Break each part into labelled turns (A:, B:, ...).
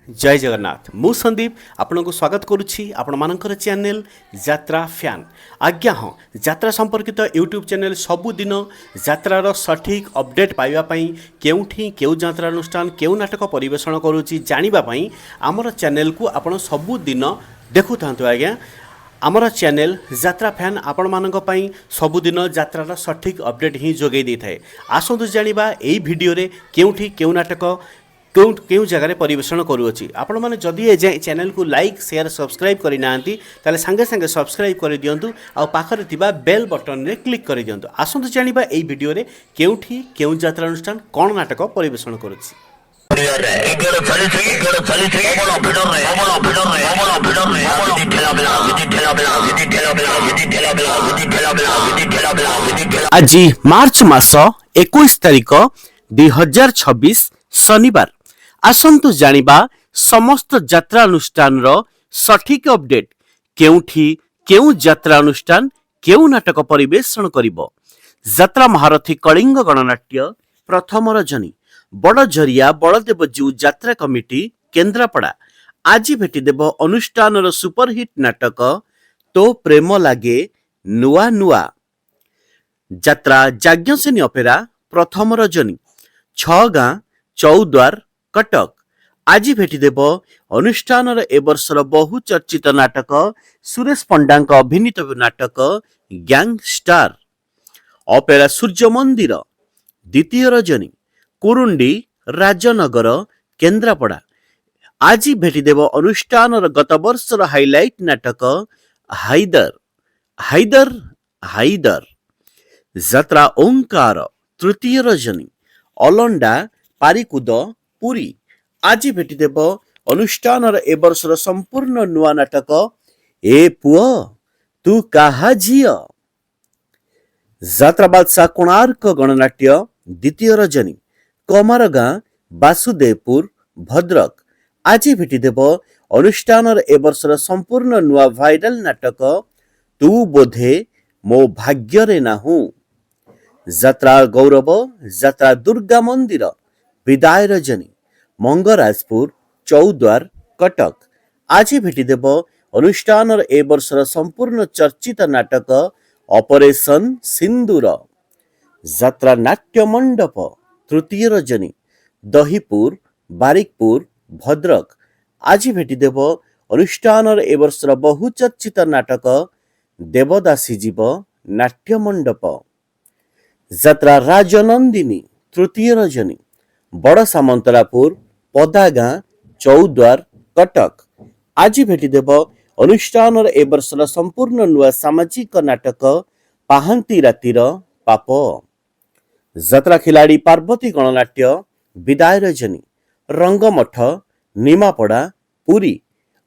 A: जय जगन्नाथ मु संदीप आपण को स्वागत करुच्ची आपण मानकर चैनल यात्रा फैन आज्ञा हाँ यात्रा संपर्कित यूट्यूब चैनल सबुदिन यात्रार सठिक अपडेट पाइबापी केउठी केउ यात्रानुष्ठान केउ नाटक परिवेषण करुच्ची जानापी आमर चैनल को आपण सबुदिन देखु था आज्ञा आमर चैनल यात्रा फैन आपण मानक पई सबुदिन यात्रार सठिक अपडेट ही जोगै दी थाए। आसतु जानिबा एई भिडियो रे केउठी केउ नाटक क्यों जगह परिवेषण करुच्ची आपण मैंने जदि ए चैनल को लाइक शेयर सब्सक्राइब करना ताले संगे संगे सब्सक्राइब कर दिंतु आउ पाखरे थिबा बेल बटन रे क्लिक कर दिंतु। आसतु जानिबा एई भिडियो रे केउठी केउ यात्रानुष्ठान कोन नाटक परिवेषण करुच्ची। आज मार्च मास 21 तारिख 2026 शनिवार आसंतु जानिबा समस्त यात्रा अनुष्ठान रो सठिक अपडेट केउठी केउ यात्रा अनुष्ठान केउ नाटक परिवेषण करिवो। यात्रा महारथी कलिंग गणनाट्य प्रथम रजनी बड़ झरिया बलदेवजू यात्रा कमिटी केन्द्रापड़ा आज भेटी देव अनुष्ठान रो सुपरहिट नाटक तो प्रेम लागे नुआ नुआ। यात्रा जाज्ञसेनी अपेरा प्रथम रजनी छ गाँ चौद्वार कटक आज भेटी देव अनुष्ठान ए वर्षर बहु चर्चित नाटक सुरेश पंडा अभिनीत नाटक गैंगस्टार। अपेरा सूर्य मंदिर द्वितीय रजनी कुरुंडी राजनगर केन्द्रापड़ा आज भेटी देव अनुष्ठान गत वर्षर हाइलाइट नाटक हाइदर हाइदर हाइदर। यात्रा ओंकार तृतीय रजनी अलंडा पारिकुद पुरी आज भेटी देव अनुष्ठान ए वर्षर संपूर्ण नुआ नाटक ए पुओ तू काहा झियो। यात्रा बादशाह कोणार्क गणनाट्य द्वितीय रजनी कमारगाँ वासुदेवपुर भद्रक आज भेटी देव अनुष्ठान ए वर्षर संपूर्ण नुआ भाइराल नाटक तू बोधे मो भाग्य रे नाहू। यात्रा गौरव यात्रा दुर्गा मंदिर विदाय रजनी मंगराजपुर चौद्वार कटक आज भेटी देव अनुष्ठान ए वर्षर संपूर्ण चर्चित नाटक ऑपरेशन सिंदूर। यात्रा नाट्य मंडप तृतीय रजनी दहीपुर बारिकपुर भद्रक आज भेटी देव अनुष्ठान ए वर्षर बहुचर्चित नाटक देवदासी जीव नाट्य मंडप। यात्रा राजनंदिनी तृतीय रजनी बड़ सामंतरापुर पदागाँ चौद्वार कटक आज भेटी देव अनुष्ठान ए वर्षर संपूर्ण नुआ सामाजिक नाटक पाहांती रातिर पाप। यात्रा खिलाड़ी पार्वती गणनाट्य विदाय रजनी रंगमठ निमापड़ा पुरी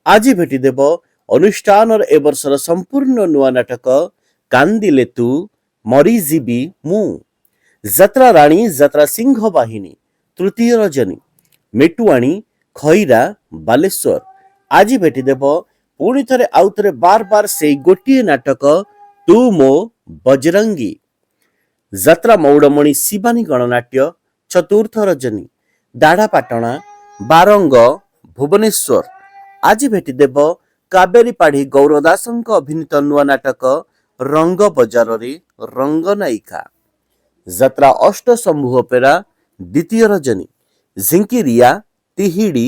A: आज भेटी देव अनुष्ठान ए वर्षर संपूर्ण नुआ नाटक कांदिले तू मरीजीबी मु। यात्रा राणी यात्रा सिंह बाहिनी तृतीय रजनी मेटुआणी खैरा बालेश्वर आज भेटी देव पुणी थरे आउ थरे बार बार से गोटिए नाटक तू मो बजरंगी। यात्रा मौड़मणि शिवानी गणनाट्य चतुर्थ रजनी दाढ़ापाटणा बारंग भुवनेश्वर आज भेटी देव कावेरी पाढ़ी गौरदास अभिनीत नुआ नाटक रंग बजार रे रंगनायिका। यात्रा अष्ट शंभु अपेरा द्वितीय रजनी झिंकिरिया तिहिड़ी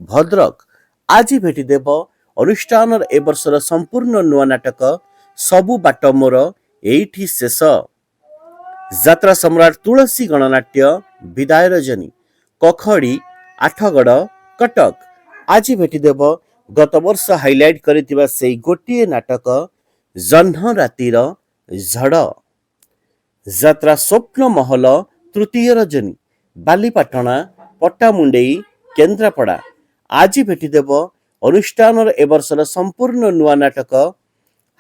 A: भद्रक आज भेटी देव अनुष्ठान ए वर्षर संपूर्ण नुआ नाटक सबु बाट मोर एठी शेष। यात्रा सम्राट तुलसी गणनाट्य विदाय रजनी कखड़ी आठगड़ कटक आज भेटी देव गत वर्ष हाइलाइट करितिबा सेई गोटिए नाटक जह्न रातिर झड़। यात्रा स्वप्न महल तृतीय रजनी बालीपाटणा पट्टामुंडेई केन्द्रापड़ा आज भेटी देव अनुष्ठान ए वर्षर संपूर्ण नुआ नाटक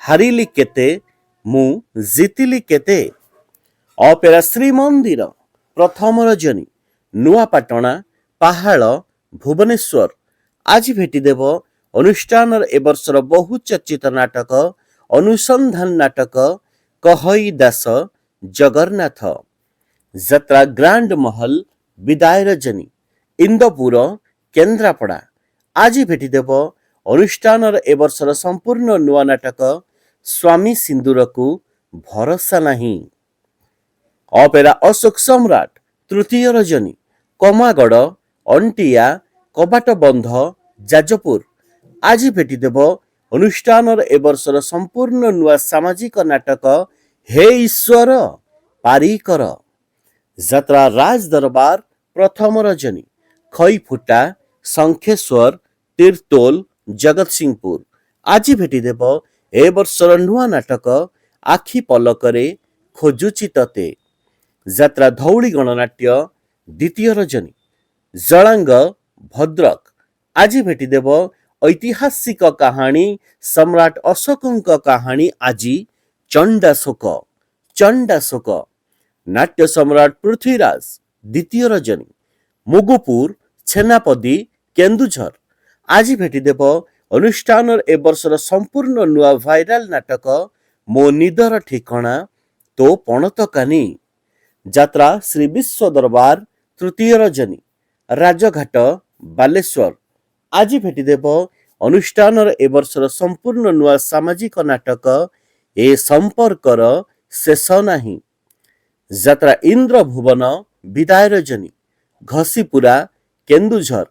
A: हारिली केते मु जीतिली केते। अपेरा श्रीमंदिर प्रथम रजनी नुआपाटणा पहाड़ भुवनेश्वर आज भेटी देव अनुष्ठान ए वर्षर बहुचर्चित नाटक अनुसंधान नाटक कहई दास जगन्नाथ। यात्रा ग्रांड महल विदाय रजनी इंदपुर केन्द्रापड़ा
B: ଆଜି ଭେଟିଦେବ ଅନୁଷ୍ଠାନର ଏ ବର୍ଷର ସମ୍ପୂର୍ଣ୍ଣ ନୂଆ ନାଟକ ସ୍ୱାମୀ ସିନ୍ଦୁରକୁ ଭରସା ନାହିଁ। ଅପେରା ଅଶୋକ ସମ୍ରାଟ ତୃତୀୟ ରଜନୀ କମାଗଡ଼ ଅଣ୍ଟିଆ କବାଟ ବନ୍ଧ ଯାଜପୁର। ଆଜି ଭେଟିଦେବ ଅନୁଷ୍ଠାନର ଏ ବର୍ଷର ସମ୍ପୂର୍ଣ୍ଣ ନୂଆ ସାମାଜିକ ନାଟକ ହେ ଈଶ୍ୱର ପାରିକର। ଯାତ୍ରା ରାଜ ଦରବାର ପ୍ରଥମ ରଜନୀ ଖଇଫୁଟା ଶଙ୍ଖେଶ୍ୱର ତିର୍ତ୍ତୋଲ ଜଗତସିଂହପୁର। ଆଜି ଭେଟିଦେବ ଏ ବର୍ଷର ନୂଆ ନାଟକ ଆଖି ପଲକରେ ଖୋଜୁଛି ତତେ। ଯାତ୍ରା ଧଉଳି ଗଣନାଟ୍ୟ ଦ୍ୱିତୀୟ ରଜନୀ ଜଳାଙ୍ଗ ଭଦ୍ରକ। ଆଜି ଭେଟିଦେବ ଐତିହାସିକ କାହାଣୀ ସମ୍ରାଟ ଅଶୋକଙ୍କ କାହାଣୀ ଆଜି ଚଣ୍ଡାଶୋକ। ଚଣ୍ଡାଶୋକ ନାଟ୍ୟ ସମ୍ରାଟ ପୃଥ୍ୱୀରାଜ ଦ୍ୱିତୀୟ ରଜନୀ ମୁଗୁପୁର ଛେନାପଦୀ କେନ୍ଦୁଝର। ଆଜି ଭେଟିଦେବ ଅନୁଷ୍ଠାନର ଏ ବର୍ଷର ସମ୍ପୂର୍ଣ୍ଣ ନୂଆ ଭାଇରାଲ ନାଟକ ମୋ ନିଦର ଠିକଣା ତୋ ପଣତକାନି। ଯାତ୍ରା ଶ୍ରୀ ବିଶ୍ୱ ଦରବାର ତୃତୀୟ ରଜନୀ ରାଜଘାଟ ବାଲେଶ୍ୱର। ଆଜି ଭେଟିଦେବ ଅନୁଷ୍ଠାନର ଏ ବର୍ଷର ସମ୍ପୂର୍ଣ୍ଣ ନୂଆ ସାମାଜିକ ନାଟକ ଏ ସମ୍ପର୍କର ଶେଷ ନାହିଁ। ଯାତ୍ରା ଇନ୍ଦ୍ରଭୁବନ ବିଦାୟ ରଜନୀ ଘସିପୁରା କେନ୍ଦୁଝର।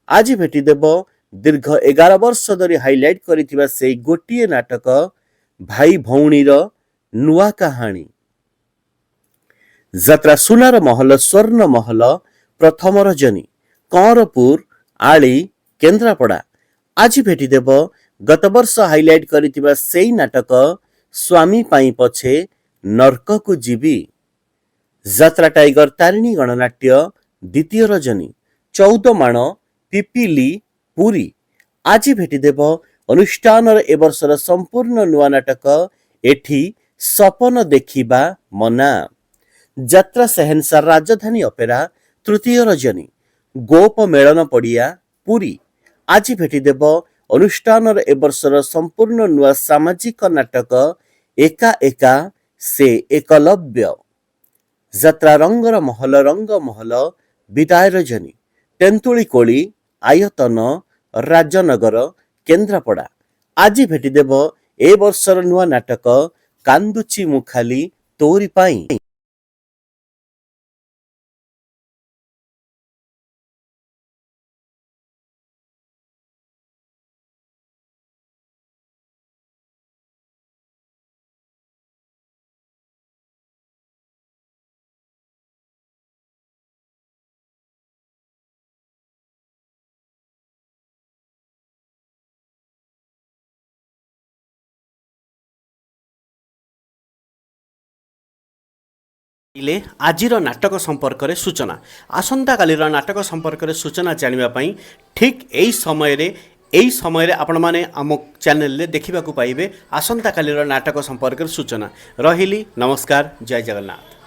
B: ଆଜି ଭେଟିଦେବ ଦୀର୍ଘ 11 ବର୍ଷ ଧରି ହାଇଲାଇଟ୍ କରିଥିବା ସେଇ ଗୋଟିଏ ନାଟକ ଭାଇ ଭଉଣୀର ନୂଆ କାହାଣୀ। ଯାତ୍ରା ସୁନାର ମହଲ ସ୍ୱର୍ଣ୍ଣ ମହଲ ପ୍ରଥମ ରଜନୀ କଅଁରପୁର ଆଳି କେନ୍ଦ୍ରାପଡ଼ା। ଆଜି ଭେଟିଦେବ ଗତବର୍ଷ ହାଇଲାଇଟ୍ କରିଥିବା ସେଇ ନାଟକ ସ୍ୱାମୀ ପାଇଁ ପଛେ ନର୍କକୁ ଯିବି। ଯାତ୍ରା ଟାଇଗର ତାରିଣୀ ଗଣନାଟ୍ୟ ଦ୍ୱିତୀୟ ରଜନୀ 14 ମାଣ ପିପିଲି ପୁରୀ। ଆଜି ଭେଟିଦେବ ଅନୁଷ୍ଠାନର ଏ ବର୍ଷର ସମ୍ପୂର୍ଣ୍ଣ ନୂଆ ନାଟକ ଏଠି ସପନ ଦେଖିବା ମନା। ଯାତ୍ରା ସେହେନ୍ସାର ରାଜଧାନୀ ଅପେରା ତୃତୀୟ ରଜନୀ ଗୋପ ମେଳନ ପଡ଼ିଆ ପୁରୀ। ଆଜି ଭେଟିଦେବ ଅନୁଷ୍ଠାନର ଏ ବର୍ଷର ସମ୍ପୂର୍ଣ୍ଣ ନୂଆ ସାମାଜିକ ନାଟକ ଏକା ଏକା ସେ ଏକଲବ୍ୟ। ଯାତ୍ରା ରଙ୍ଗର ମହଲ ରଙ୍ଗମହଲ ବିଦାୟ ରଜନୀ ତେନ୍ତୁଳି କୋଳି ଆୟତନ ରାଜନଗର କେନ୍ଦ୍ରାପଡ଼ା। ଆଜି ଭେଟିଦେବ ଏ ବର୍ଷର ନୂଆ ନାଟକ କାନ୍ଦୁଛି ମୁଁ ଖାଲି ତୋରି ପାଇଁ।
A: ଇଲେ ଆଜିର ନାଟକ ସମ୍ପର୍କରେ ସୂଚନା। ଆସନ୍ତାକାଲିର ନାଟକ ସମ୍ପର୍କରେ ସୂଚନା ଜାଣିବା ପାଇଁ ଠିକ୍ ଏହି ସମୟରେ ଆପଣମାନେ ଆମ ଚ୍ୟାନେଲରେ ଦେଖିବାକୁ ପାଇବେ ଆସନ୍ତାକାଲିର ନାଟକ ସମ୍ପର୍କରେ ସୂଚନା। ରହିଲି ନମସ୍କାର ଜୟ ଜଗନ୍ନାଥ।